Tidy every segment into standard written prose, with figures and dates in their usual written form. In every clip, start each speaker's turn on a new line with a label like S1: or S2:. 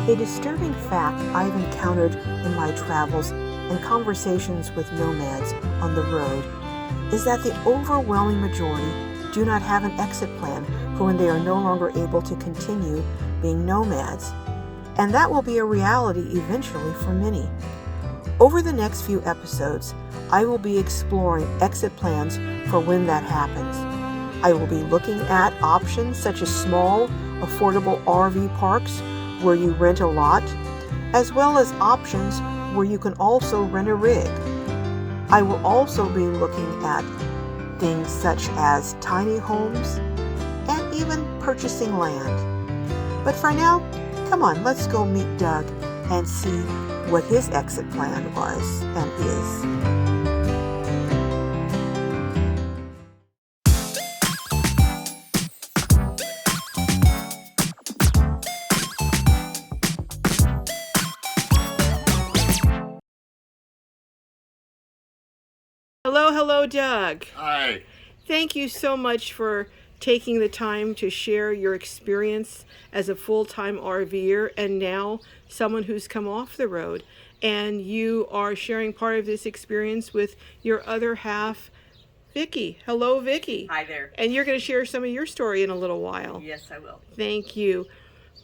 S1: A disturbing fact I've encountered in my travels and conversations with nomads on the road is that the overwhelming majority do not have an exit plan for when they are no longer able to continue being nomads. And that will be a reality eventually for many. Over the next few episodes, I will be exploring exit plans for when that happens. I will be looking at options such as small, affordable RV parks where you rent a lot, as well as options where you can also rent a rig. I will also be looking at things such as tiny homes and even purchasing land. But for now, come on, let's go meet Doug and see what his exit plan was and is. Hello, Doug.
S2: Hi.
S1: Thank you so much for taking the time to share your experience as a full-time RVer and now someone who's come off the road. And you are sharing part of this experience with your other half, Vicki. Hello, Vicki.
S3: Hi there.
S1: And you're going to share some of your story in a little while.
S3: Yes, I will.
S1: Thank you.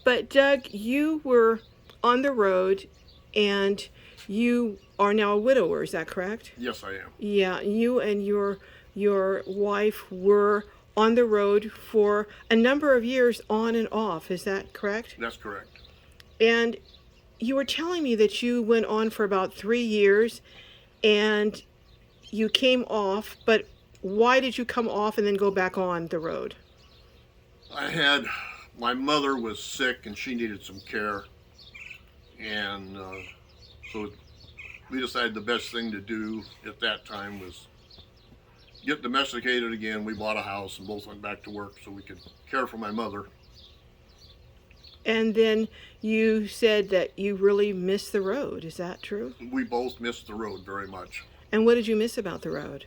S1: But Doug, you were on the road and you are now a widower, is that correct?
S2: Yes, I am.
S1: Yeah, you and your wife were on the road for a number of years on and off, is that correct?
S2: That's correct.
S1: And you were telling me that you went on for about 3 years and you came off, but why did you come off and then go back on the road?
S2: My mother was sick and she needed some care. And so we decided the best thing to do at that time was get domesticated again. We bought a house and both went back to work so we could care for my mother.
S1: And then you said that you really miss the road. Is that true?
S2: We both missed the road very much.
S1: And what did you miss about the road?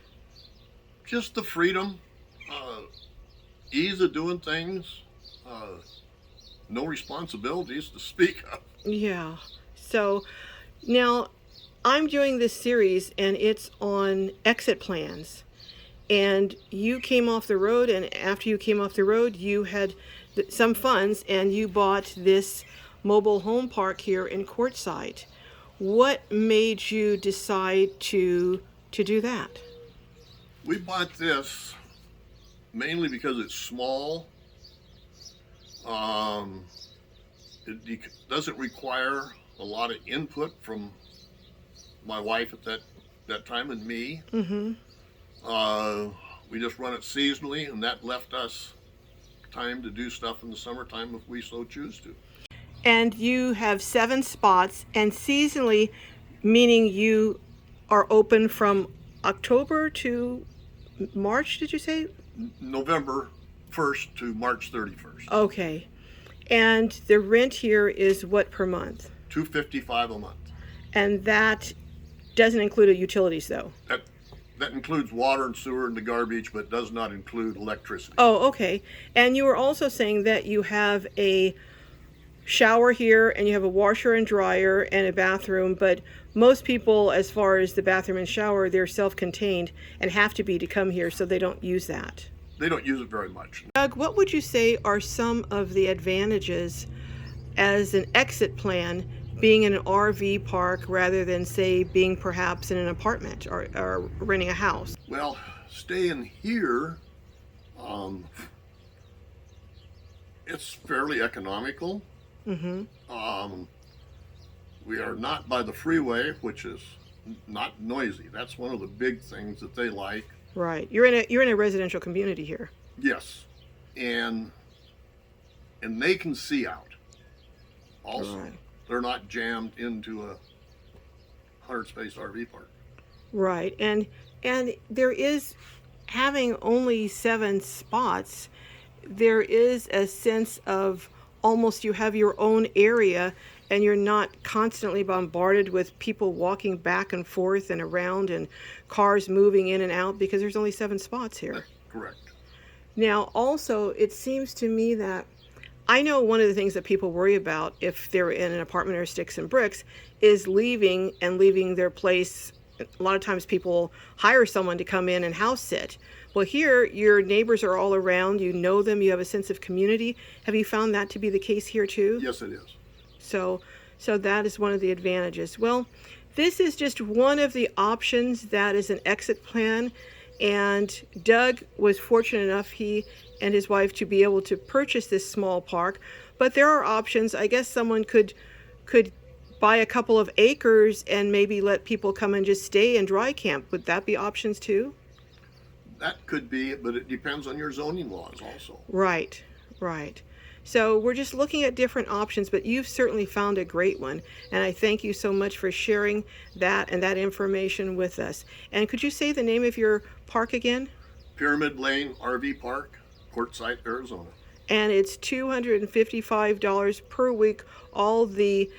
S2: Just the freedom, ease of doing things, no responsibilities to speak of.
S1: Yeah. So now I'm doing this series and it's on exit plans. And you came off the road, and after you came off the road, you had some funds and you bought this mobile home park here in Quartzsite. What made you decide to do that?
S2: We bought this mainly because it's small. It doesn't require a lot of input from my wife at that time and me.
S1: Mm-hmm.
S2: We just run it seasonally, and that left us time to do stuff in the summertime if we so choose to.
S1: And you have 7 spots, and seasonally, meaning you are open from October to March, did you say?
S2: November 1st to March 31st.
S1: Okay. And the rent here is what per month?
S2: $255 a month.
S1: And that doesn't include utilities, though?
S2: That includes water and sewer and the garbage, but does not include electricity.
S1: Oh, okay. And you were also saying that you have a shower here and you have a washer and dryer and a bathroom, but most people, as far as the bathroom and shower, they're self-contained and have to be to come here, so they don't use that.
S2: They don't use it very much.
S1: Doug, what would you say are some of the advantages as an exit plan being in an RV park rather than, say, being perhaps in an apartment or renting a house?
S2: Well, staying here, it's fairly economical.
S1: Mm-hmm.
S2: We are not by the freeway, which is not noisy. That's one of the big things that they like.
S1: Right. You're in a residential community here.
S2: Yes. And they can see out. Also,
S1: Right.
S2: They're not jammed into a 100-space RV park.
S1: Right. And there is, having only 7 spots, there is a sense of almost you have your own area and you're not constantly bombarded with people walking back and forth and around and cars moving in and out because there's only 7 spots here.
S2: That's correct.
S1: Now, also, it seems to me that I know one of the things that people worry about if they're in an apartment or sticks and bricks is leaving their place. A lot of times people hire someone to come in and house sit. Well, here your neighbors are all around, you know them, you have a sense of community. Have you found that to be the case here too?
S2: Yes, it is.
S1: So that is one of the advantages. Well, this is just one of the options that is an exit plan. And Doug was fortunate enough, he and his wife, to be able to purchase this small park. But there are options. I guess someone could buy a couple of acres and maybe let people come and just stay and dry camp. Would that be options too?
S2: That could be, but it depends on your zoning laws also.
S1: Right, right. So we're just looking at different options, but you've certainly found a great one. And I thank you so much for sharing that and that information with us. And could you say the name of your park again?
S2: Pyramid Lane RV Park, Quartzsite, Arizona.
S1: And it's $255 per week, all the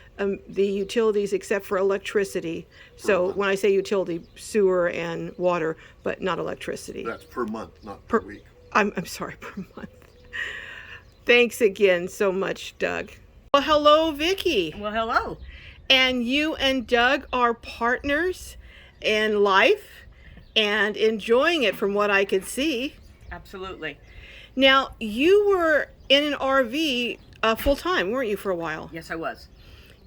S1: utilities except for electricity. So when I say utility, sewer and water, but not electricity.
S2: That's per month, not per week.
S1: I'm sorry, per month. Thanks again so much, Doug. Well, hello, Vicki.
S3: Well, hello.
S1: And you and Doug are partners in life and enjoying it from what I could see.
S3: Absolutely.
S1: Now, you were in an RV full time, weren't you, for a while?
S3: Yes, I was.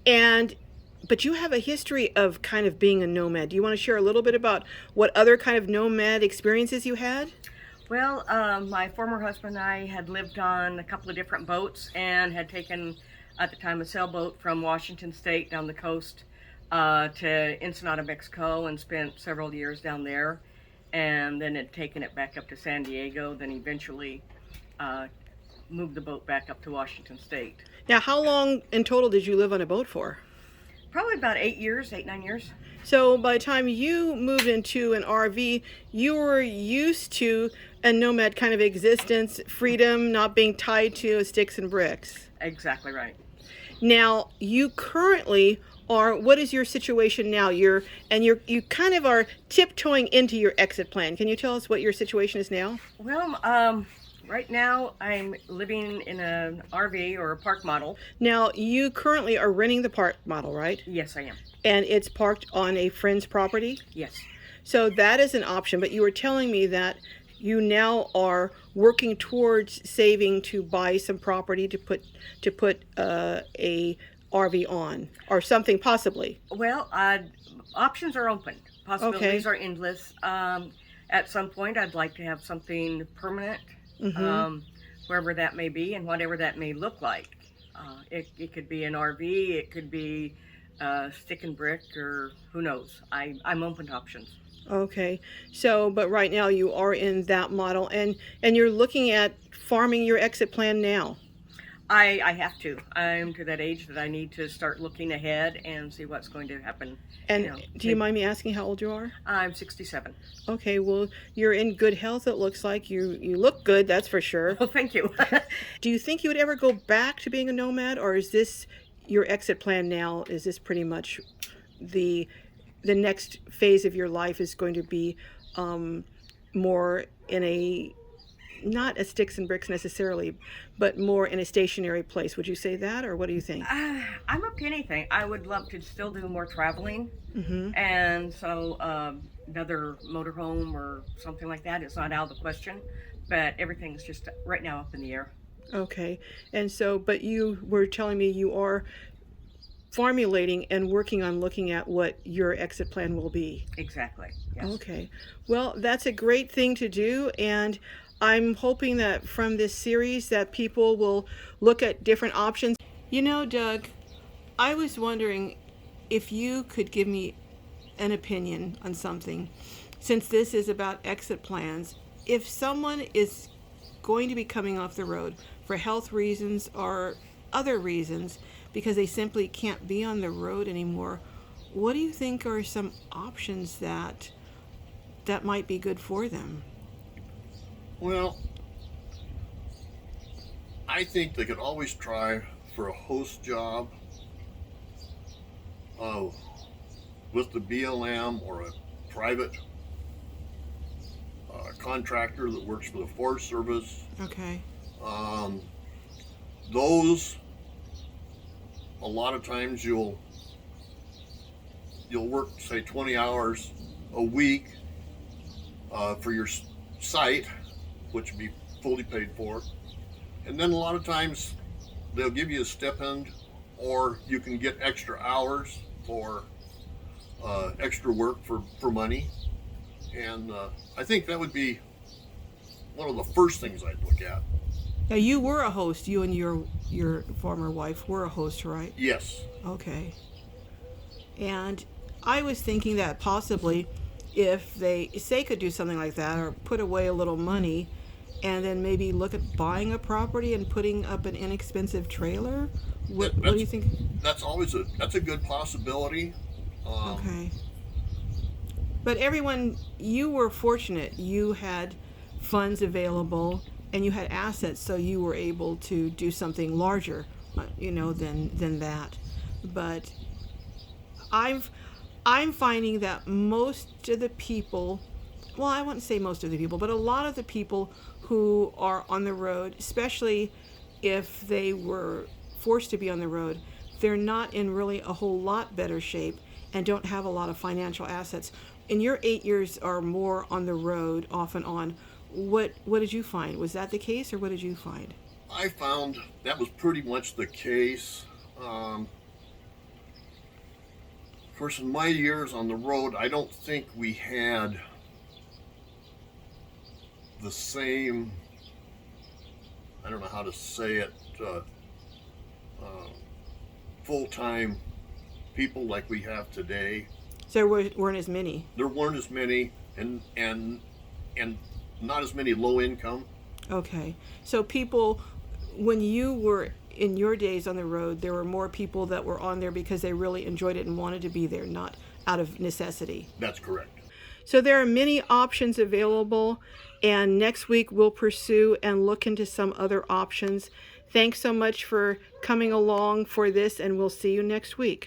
S1: But you have a history of kind of being a nomad. Do you want to share a little bit about what other kind of nomad experiences you had?
S3: Well, my former husband and I had lived on a couple of different boats and had taken, at the time, a sailboat from Washington State down the coast to Ensenada, Mexico, and spent several years down there. And then had taken it back up to San Diego, then eventually moved the boat back up to Washington State.
S1: Now, how long in total did you live on a boat for?
S3: Probably about 8 years, 9 years.
S1: So by the time you moved into an RV, you were used to a nomad kind of existence, freedom, not being tied to sticks and bricks.
S3: Exactly right.
S1: Now, you currently are, what is your situation now? You kind of are tiptoeing into your exit plan. Can you tell us what your situation is now?
S3: Well, right now I'm living in an RV or a park model.
S1: Now, you currently are renting the park model, right?
S3: Yes, I am.
S1: And it's parked on a friend's property?
S3: Yes.
S1: So that is an option, but you were telling me that you now are working towards saving to buy some property to put a RV on, or something possibly.
S3: Well, options are open. Possibilities are endless. At some point, I'd like to have something permanent, wherever that may be and whatever that may look like. It could be an RV, it could be stick and brick, or who knows. I'm open to options.
S1: Okay, so but right now you are in that model, and you're looking at farming your exit plan now.
S3: I have to. I'm to that age that I need to start looking ahead and see what's going to happen.
S1: And do you mind me asking how old you are?
S3: I'm 67.
S1: Okay, well, you're in good health, it looks like. You look good, that's for sure.
S3: Oh, thank you.
S1: Do you think you would ever go back to being a nomad, or is this your exit plan now? Is this pretty much the next phase of your life is going to be more in a, not a sticks and bricks necessarily, but more in a stationary place? Would you say that, or what do you think?
S3: I'm up to anything. I would love to still do more traveling, and so another motorhome or something like that is not out of the question, but everything's just right now up in the air.
S1: Okay, and so, but you were telling me you are formulating and working on looking at what your exit plan will be.
S3: Exactly, yes.
S1: Okay, well, that's a great thing to do, and I'm hoping that from this series that people will look at different options. You know, Doug, I was wondering if you could give me an opinion on something, since this is about exit plans. If someone is going to be coming off the road for health reasons or other reasons because they simply can't be on the road anymore, what do you think are some options that might be good for them?
S2: Well, I think they could always try for a host job with the BLM or a private contractor that works for the Forest Service.
S1: Okay.
S2: those, a lot of times you'll work, say, 20 hours a week for your site, which would be fully paid for. And then a lot of times they'll give you a stipend, or you can get extra hours for extra work for money. And I think that would be one of the first things I'd look at.
S1: Now, you were a host. You and your former wife were a host, right?
S2: Yes.
S1: Okay. And I was thinking that possibly if they could do something like that, or put away a little money, and then maybe look at buying a property and putting up an inexpensive trailer. What do you think?
S2: That's a good possibility.
S1: Okay. But everyone, you were fortunate. You had funds available and you had assets, so you were able to do something larger, than that. But I'm finding that most of the people, well, I wouldn't say most of the people, but a lot of the people who are on the road, especially if they were forced to be on the road, they're not in really a whole lot better shape and don't have a lot of financial assets. In your 8 years or more on the road, off and on, what did you find? Was that the case, or what did you find?
S2: I found that was pretty much the case. Of course, in my years on the road, I don't think we had the same, I don't know how to say it, full-time people like we have today.
S1: So there weren't as many.
S2: There weren't as many, and not as many low income.
S1: Okay. So people, when you were in your days on the road, there were more people that were on there because they really enjoyed it and wanted to be there, not out of necessity.
S2: That's correct.
S1: So there are many options available, and next week we'll pursue and look into some other options. Thanks so much for coming along for this, and we'll see you next week.